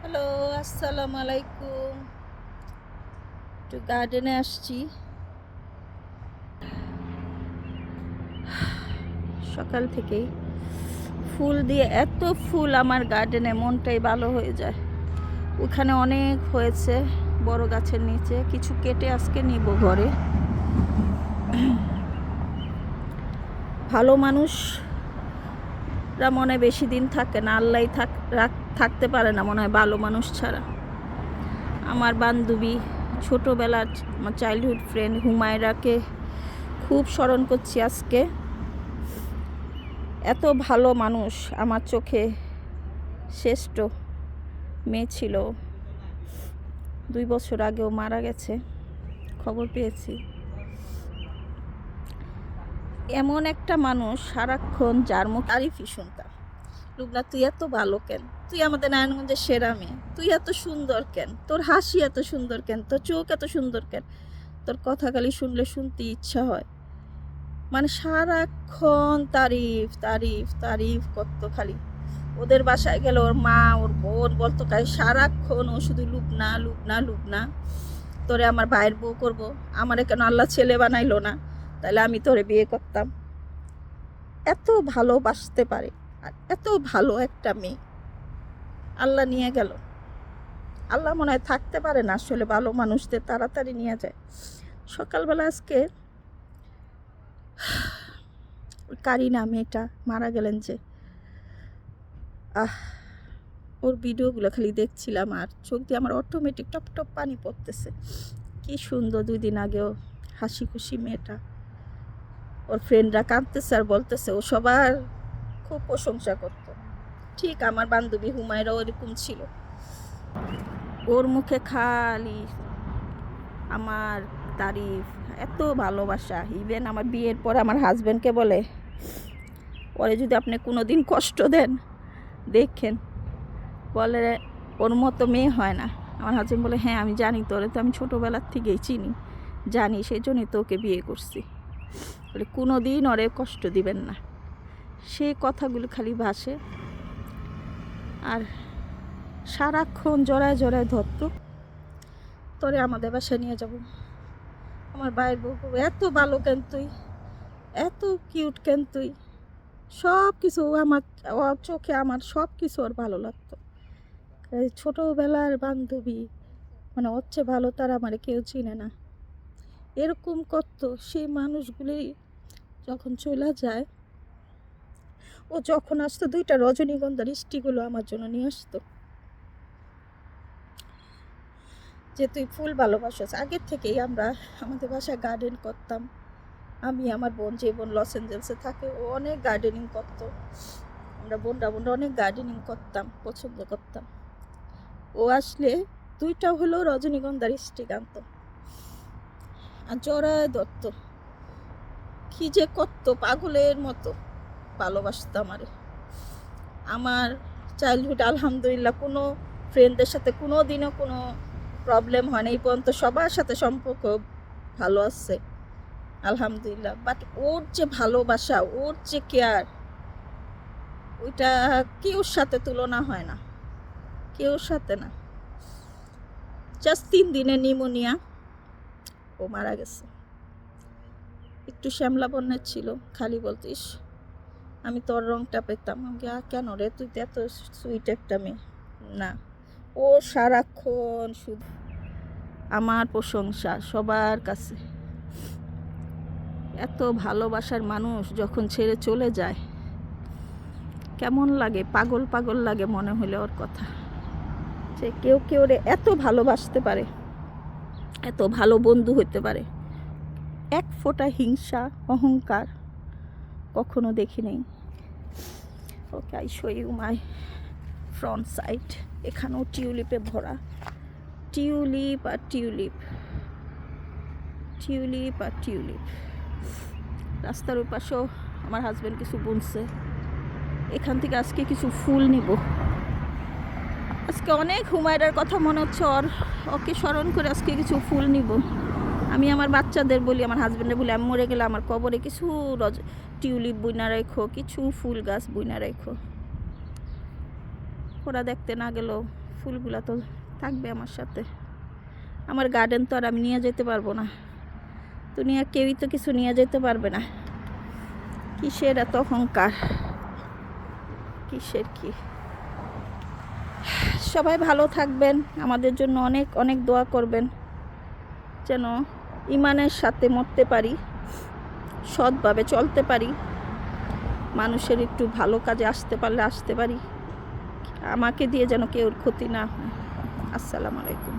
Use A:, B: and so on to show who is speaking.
A: Hello, আসসালামু আলাইকুম। একটু গার্ডেনে আসছি। সকাল থেকেই ফুল দিয়ে এত ফুল আমার গার্ডেনে, মনটাই ভালো হয়ে যায়। ওখানে অনেক হয়েছে বড় গাছের নিচে, কিছু কেটে আজকে নিব ঘরে। ভালো মানুষরা মনে বেশি দিন থাকে না, আল্লাহ থাকতে পারে না মনে হয় ভালো মানুষ ছাড়া। আমার বান্ধবী, ছোটোবেলার আমার চাইল্ডহুড ফ্রেন্ড হুমায়রাকে খুব স্মরণ করছি আজকে। এত ভালো মানুষ, আমার চোখে শ্রেষ্ঠ মেয়ে ছিল। 2 বছর আগেও মারা গেছে, খবর পেয়েছি। এমন একটা মানুষ, সারাক্ষণ যার মুখ তারিফই শুনতাম। লুবনা, তুই এত ভালো কেন? তুই আমাদের নারায়ণগঞ্জের সেরা মেয়ে। তুই এত সুন্দর কেন? তোর হাসি এত সুন্দর কেন? তোর চোখ এত সুন্দর কেন? তোর কথা খালি শুনলে শুনতে ইচ্ছা হয়। মানে সারাক্ষণ তারিফ তারিফ তারিফ করতো খালি। ওদের বাসায় গেলে ওর মা, ওর বোন বলতো খালি সারাক্ষণ ও শুধু লুবনা লুবনা লুবনা। তোরে আমার ভাইয়ের বউ করবো, আমারে কেন আল্লাহ ছেলে বানাইলো না, তাহলে আমি তোরে বিয়ে করতাম। এত ভালোবাসতে পারে, আর এত ভালো একটা মেয়ে আল্লাহ নিয়ে গেল। আল্লাহ মনে হয় থাকতে পারে না, আসলে ভালো মানুষদের তাড়াতাড়ি নিয়ে যায়। সকালবেলা আজকে কারিনা মেয়েটা মারা গেলেন যে, ওর ভিডিওগুলো খালি দেখছিলাম আর চোখ দিয়ে আমার অটোমেটিক টপ টপ পানি পড়তেছে। কি সুন্দর, 2 দিন আগেও হাসি খুশি মেয়েটা। ওর ফ্রেন্ডরা কাঁদতেছে আর বলতেছে ও সবার খুব প্রশংসা করতো। ঠিক আমার বান্ধবী হুমায়রাও এরকম ছিল। ওর মুখে খালি আমার তারিফ, এত ভালোবাসা। ইভেন আমার বিয়ের পর আমার হাজব্যান্ডকে বলে, পরে যদি আপনি কোনো দিন কষ্ট দেন দেখেন, বলে ওর মতো মেয়ে হয় না। আমার হাজব্যান্ড বলে, হ্যাঁ আমি জানি, তোরে তো আমি ছোটোবেলার থেকেই চিনি, জানি, সেই জন্যই তো ওকে বিয়ে করছি। বলে কোনো দিন ওরে কষ্ট দিবেন না। সেই কথাগুলো খালি ভাসে আর সারাক্ষণ জড়ায় জড়ায় ধরতো। তোরে আমাদের বাসায় নিয়ে যাব। আমার ভাইয়ের বউ এত ভালো কেন তুই, এত কিউট কেন তুই, সব কিছু আমার, ওর চোখে আমার সব কিছু ওর ভালো লাগতো। ছোটোবেলার বান্ধবী, মানে ওর চেয়ে ভালো তার আমার কেউ চিনে না। এরকম করতো। সেই মানুষগুলি যখন চলে যায়, ও যখন আসতো 2টা রজনীগন্ধার স্টিকগুলো আমার জন্য নিয়ে আসতো, যে তুই ফুল ভালোবাসিস। আগের থেকেই আমরা আমাদের বাসায় গার্ডেন করতাম। আমি, আমার বোন, যে বোন লস এঞ্জেলসে থাকে, ও অনেক গার্ডেনিং করতো। আমরা বোনরা অনেক গার্ডেনিং করতাম, পছন্দ করতাম। ও আসলে 2টা হলো রজনীগন্ধার স্টিক আনতো আর জড়ায় ধরতো। কি যে করতো, পাগলের মতো ভালোবাসতো আমারে। আমার চাইল্ডহুড আলহামদুলিল্লাহ কোনো ফ্রেন্ডদের সাথে কোনো দিনও কোনো প্রবলেম হয় না। এই পর্যন্ত সবার সাথে সম্পর্ক ভালো আছে আলহামদুলিল্লাহ। বাট ওর যে ভালোবাসা, ওর যে কেয়ার, ওইটা কেউর সাথে তুলনা হয় না, কেউর সাথে না। জাস্ট 3 দিনের নিউমোনিয়া, ও মারা গেছে। একটু শ্যামলা বর্ণের ছিল, খালি বলতিস আমি তোর রংটা পেতাম। আমি কেন রে, তুই তো এত সুইট একটা মেয়ে। না, ও সারাক্ষণ শুধু আমার প্রশংসা সবার কাছে। এত ভালোবাসার মানুষ যখন ছেড়ে চলে যায় কেমন লাগে, পাগল পাগল লাগে মনে হলে ওর কথা। যে কেউ কেউ রে এত ভালোবাসতে পারে, এত ভালো বন্ধু হতে পারে, এক ফোঁটা হিংসা অহংকার কখনো দেখি নেই। Okay, I show you my front side. এখানেও টিউলিপে ভরা, টিউলিপ আর টিউলিপ, টিউলিপ আর টিউলিপ। রাস্তার ওই পাশেও আমার হাজব্যান্ড কিছু বুনছে, এখান থেকে আজকে কিছু ফুল নিব। আজকে অনেক হুমায়রার কথা মনে হচ্ছে, ওকে স্মরণ করে আজকে কিছু ফুল নিব। আমি আমার বাচ্চাদের বলি, আমার হাজব্যান্ডে বলি, আমি মরে গেলে আমার কবরে কিছু টিউলিপ বুইনা রাখো, কিছু ফুল গাছ বুইনা রাখো। ওরা দেখতে না গেলেও ফুলগুলা তো থাকবে আমার সাথে। আমার গার্ডেন তো আর আমি নিয়ে যেতে পারবো না, দুনিয়া কেউই তো কিছু নিয়ে যেতে পারবে না। কিসের এত অহংকার, কিসের কি। সবাই ভালো থাকবেন, আমাদের জন্য অনেক অনেক দোয়া করবেন, যেন ইমানের সাথে মরতে পারি, সৎভাবে চলতে পারি, মানুষের একটু ভালো কাজে আসতে পারলে আসতে পারি, আমাকে দিয়ে যেন কেউর ক্ষতি না হয়। আসসালামু আলাইকুম।